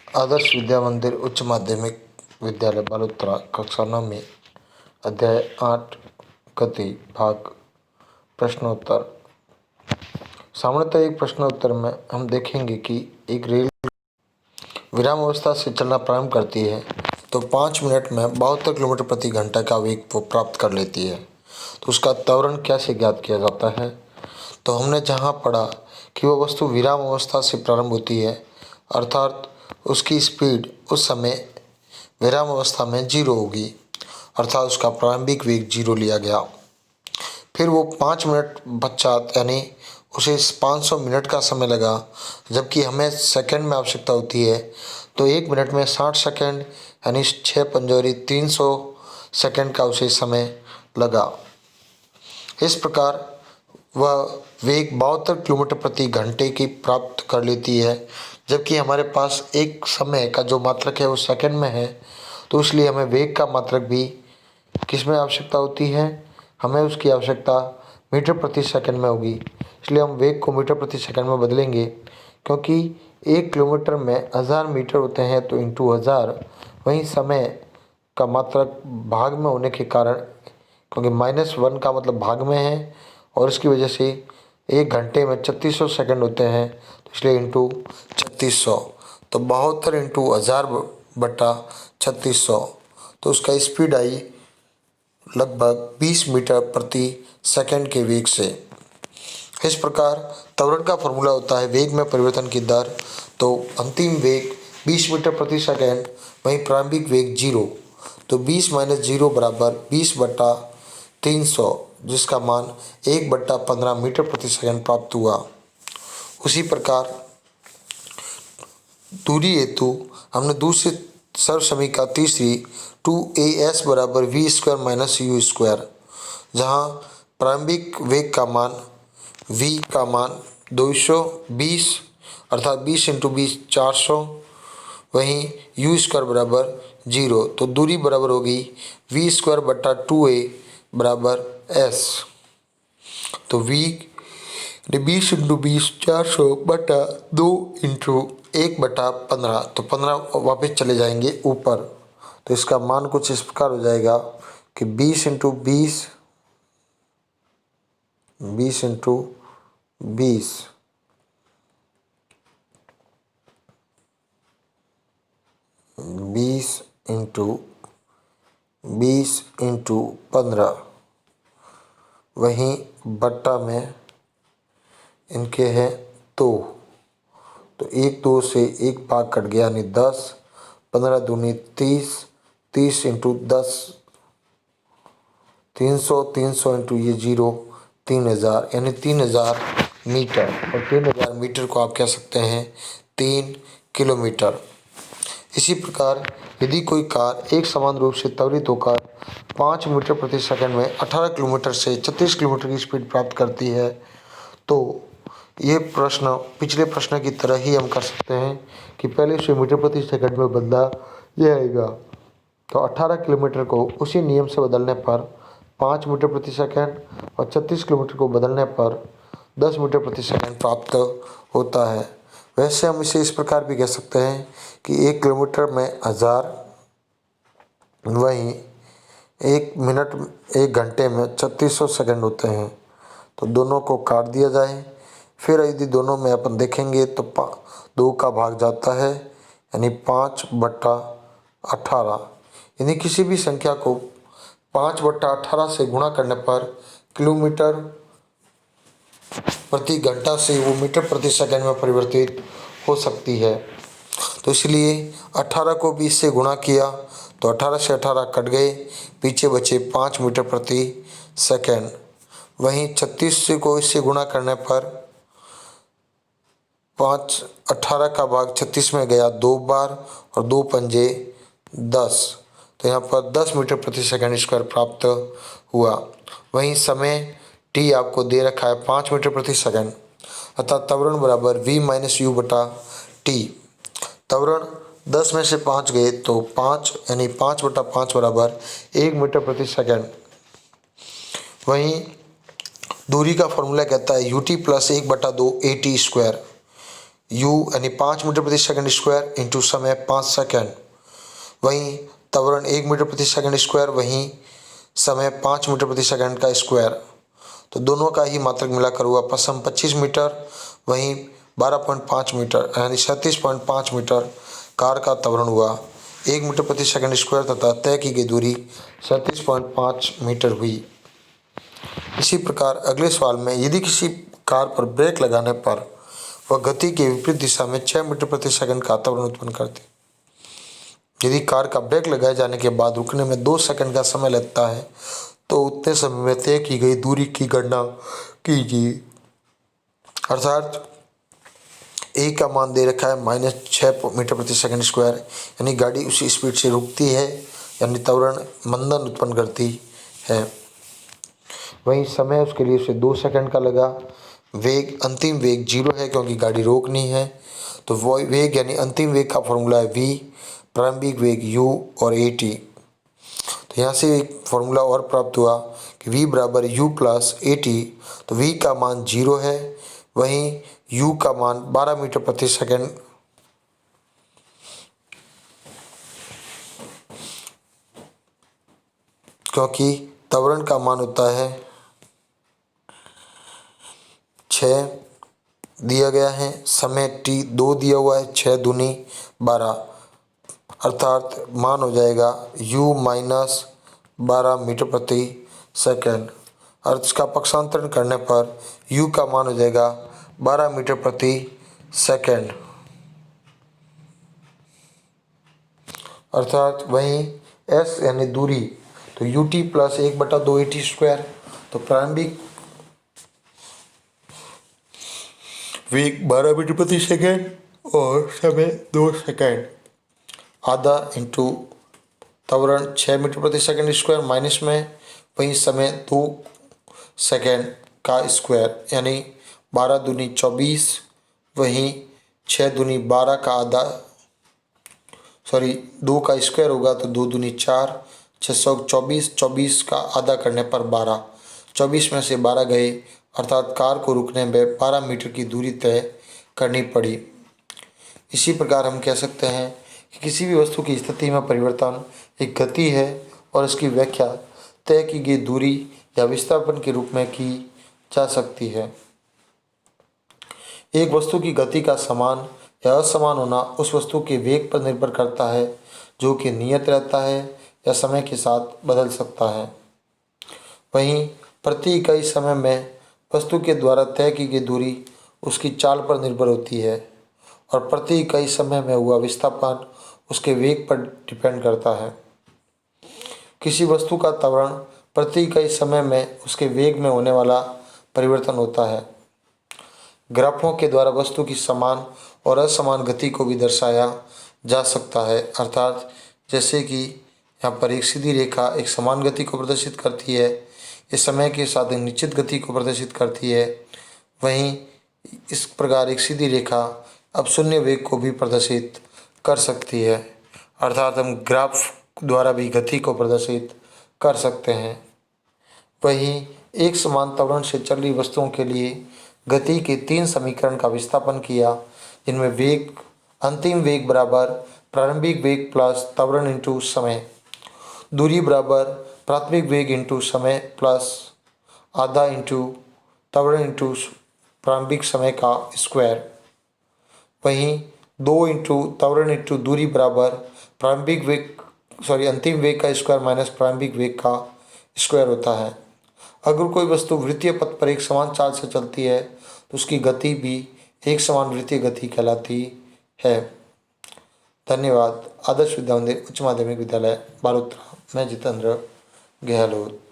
आदर्श विद्या मंदिर उच्च माध्यमिक विद्यालय बालोतरा कक्षा 9 में अध्याय 8 गति भाग प्रश्नोत्तर। सामान्यतः एक प्रश्नोत्तर में हम देखेंगे कि एक रेल विराम अवस्था से चलना प्रारंभ करती है तो 5 मिनट में 72 किलोमीटर प्रति घंटा का वेग वो प्राप्त कर लेती है। तो उसका त्वरण कैसे ज्ञात किया जाता है? तो हमने जहाँ पढ़ा कि वह वस्तु विराम अवस्था से प्रारंभ होती है, अर्थात उसकी स्पीड उस समय विराम अवस्था में 0 होगी, अर्थात उसका प्रारंभिक वेग 0 लिया गया। फिर वो 5 मिनट पश्चात यानी उसे 500 मिनट का समय लगा, जबकि हमें सेकंड में आवश्यकता होती है। तो 1 मिनट में 60 सेकंड यानी 6 पंजोरी 300 सेकंड का उसे समय लगा। इस प्रकार वह वेग 72 किलोमीटर प्रति घंटे की प्राप्त कर लेती है, जबकि हमारे पास एक समय का जो मात्रक है वो सेकंड में है। तो इसलिए हमें वेग का मात्रक भी किस में आवश्यकता होती है? हमें उसकी आवश्यकता मीटर प्रति सेकंड में होगी। इसलिए हम वेग को मीटर प्रति सेकंड में बदलेंगे, क्योंकि 1 किलोमीटर में 1000 मीटर होते हैं, तो इंटू 1000। वहीं समय का मात्रक भाग में होने के कारण, क्योंकि -1 का मतलब भाग में है और इसकी वजह से 1 घंटे में 3600 सेकंड होते हैं, तो इसलिए इंटू 3600। तो 72 इंटू 1000 बटा 3600, तो उसका स्पीड आई लगभग 20 मीटर प्रति सेकंड के वेग से। इस प्रकार त्वरण का फॉर्मूला होता है वेग में परिवर्तन की दर। तो अंतिम वेग 20 मीटर प्रति सेकंड, वहीं प्रारंभिक वेग 0। तो 20 माइनस 0 बराबर 20 बटा 300, जिसका मान 1/15 मीटर प्रति सेकंड प्राप्त हुआ। उसी प्रकार दूरी हेतु हमने दूसरी सर्व समीकरण तीसरी 2as बराबर V square minus U square, जहाँ प्रारंभिक वेग का मान v का मान 220 अर्थात 20 इंटू 20 400, वहीं यू स्क्वायर बराबर 0। तो दूरी बराबर होगी वी स्क्वायर बटा 2a बराबर s। तो v 20 इंटू 20 400 बटा 2 इंटू 1/15, तो 15 वापस चले जाएंगे ऊपर। तो इसका मान कुछ इस प्रकार हो जाएगा कि 20 इंटू 20 इंटू 20 इंटू 15, वहीं बट्टा में इनके हैं 2। तो 1 2 से 1 भाग कट गया यानी 10, 15 दूनी 30, 30 इंटू 10 300, 300 इंटू ये 0 3000 यानी 3000 मीटर। और 3000 मीटर को आप कह सकते हैं 3 किलोमीटर। इसी प्रकार यदि कोई कार एक समान रूप से त्वरित होकर 5 मीटर प्रति सेकंड में 18 किलोमीटर से 36 किलोमीटर की स्पीड प्राप्त करती है, तो ये प्रश्न पिछले प्रश्न की तरह ही हम कर सकते हैं कि पहले उसे मीटर प्रति सेकंड में बदला जाएगा। तो 18 किलोमीटर को उसी नियम से बदलने पर 5 मीटर प्रति सेकंड और 36 किलोमीटर को बदलने पर 10 मीटर प्रति सेकंड प्राप्त होता है। वैसे हम इसे इस प्रकार भी कह सकते हैं कि 1 किलोमीटर में 1000, वहीं 1 मिनट 1 घंटे में 3600 सेकंड होते हैं। तो दोनों को काट दिया जाए। फिर यदि दोनों में अपन देखेंगे तो 2 का भाग जाता है यानी 5/18। यानी किसी भी संख्या को 5/18 से गुणा करने पर किलोमीटर प्रति घंटा से वो मीटर प्रति सेकंड में परिवर्तित हो सकती है। तो इसलिए 18 को भी इससे गुणा किया तो 18 से 18 कट गए, पीछे बचे 5 मीटर प्रति सेकंड। वहीं 36 को इससे गुणा करने पर 18 का भाग 36 में गया 2 बार और 2 पंजे 10, तो यहाँ पर 10 मीटर प्रति सेकंड स्क्वायर प्राप्त हुआ। वहीं समय t आपको दे रखा है 5 मीटर प्रति सेकंड, अर्थात त्वरण बराबर v माइनस यू बटा टी। त्वरण 10 में से 5 गए तो 5 यानी 5/5 बराबर 1 मीटर प्रति सेकंड। वहीं दूरी का फॉर्मूला कहता है ut plus 1/2 at square, u यानी 5 मीटर प्रति सेकंड स्क्वायर इंटू समय 5 सेकंड। वहीं त्वरण 1 मीटर प्रति सेकंड स्क्वायर, वहीं समय 5 मीटर प्रति सेकंड का स्क्वायर। तो दोनों का ही मात्रक मिलाकर हुआ सम 25 मीटर, वहीं 12.5 मीटर यानी 37.5 मीटर कार का त्वरण हुआ। 1 मीटर प्रति सेकंड स्क्वायर तथा तय की गई दूरी 37.5 मीटर हुई। इसी प्रकार अगले सवाल में यदि किसी कार पर ब्रेक लगाने पर वह गति के विपरीत दिशा में 6 मीटर प्रति सेकंड का त्वरण उत्पन्न करती, यदि कार का ब्रेक लगाए जाने के बाद रुकने में 2 सेकंड का समय लगता है, तो उतने समय में तय की गई दूरी की गणना कीजिए। अर्थात ए का मान दे रखा है -6 मीटर प्रति सेकंड स्क्वायर, यानी गाड़ी उसी स्पीड से रुकती है, यानी त्वरण मंदन उत्पन्न करती है। वहीं समय उसके लिए उसे 2 सेकंड का लगा। वेग, अंतिम वेग 0 है क्योंकि गाड़ी रोकनी है। तो वो वेग यानी अंतिम वेग का फॉर्मूला है v, प्रारंभिक वेग u और at। तो यहाँ से एक फॉर्मूला और प्राप्त हुआ कि v बराबर u प्लस at। तो v का मान 0 है, वहीं u का मान 12 मीटर प्रति सेकंड, क्योंकि त्वरण का मान होता है 6 दिया गया है, समय t 2 दिया हुआ है, 6 दूनी 12, अर्थात मान हो जाएगा u माइनस 12 मीटर प्रति सेकंड। और इसका पक्षांतरण करने पर u का मान हो जाएगा 12 मीटर प्रति सेकंड, अर्थात वहीं s यानी दूरी, तो ut प्लस 1/2 at स्क्वायर। तो प्रारंभिक वेग 12 मीटर प्रति सेकंड और समय 2 सेकंड, आधा इंटू त्वरण 6 मीटर प्रति सेकंड स्क्वायर माइनस में वहीं समय 2 सेकंड का स्क्वायर, यानी 12 दूनी 24, वहीं 6 दूनी 12 का आधा, 2 का स्क्वायर होगा तो 2 दूनी 4, 624, 24 का आधा करने पर 12, 24 में से 12 गए, अर्थात कार को रुकने में 12 मीटर की दूरी तय करनी पड़ी। इसी प्रकार हम कह सकते हैं कि किसी भी वस्तु की स्थिति में परिवर्तन एक गति है और इसकी व्याख्या तय की गई दूरी या विस्थापन के रूप में की जा सकती है। एक वस्तु की गति का समान या असमान होना उस वस्तु के वेग पर निर्भर करता है, जो कि नियत रहता है या समय के साथ बदल सकता है। वहीं प्रति इकाई समय में वस्तु के द्वारा तय की गई दूरी उसकी चाल पर निर्भर होती है और प्रति इकाई समय में हुआ विस्थापन उसके वेग पर डिपेंड करता है। किसी वस्तु का त्वरण प्रति इकाई समय में उसके वेग में होने वाला परिवर्तन होता है। ग्राफों के द्वारा वस्तु की समान और असमान गति को भी दर्शाया जा सकता है, अर्थात जैसे कि यहाँ पर एक सीधी रेखा एक समान गति को प्रदर्शित करती है, इस समय के साथ एक निश्चित गति को प्रदर्शित करती है। वहीं इस प्रकार एक सीधी रेखा अब शून्य वेग को भी प्रदर्शित कर सकती है, अर्थात हम ग्राफ द्वारा भी गति को प्रदर्शित कर सकते हैं। वहीं एक समान त्वरण से चल रही वस्तुओं के लिए गति के 3 समीकरण का विस्थापन किया, जिनमें वेग, अंतिम वेग बराबर प्रारंभिक वेग प्लस त्वरण इंटू समय, दूरी बराबर प्राथमिक वेग इंटू समय प्लस आधा इंटू त्वरण इंटू प्रारंभिक समय का स्क्वायर। वहीं 2 इंटू त्वरण इंटू दूरी बराबर प्रारंभिक वेग अंतिम वेग का स्क्वायर माइनस प्रारंभिक वेग का स्क्वायर होता है। अगर कोई वस्तु वृत्तीय पथ पर एक समान चाल से चलती है तो उसकी गति भी एक समान वृत्तीय गति कहलाती है। धन्यवाद। आदर्श विद्या मंदिर उच्च माध्यमिक विद्यालय बालोतरा, मैं जितेंद्र गहलोत।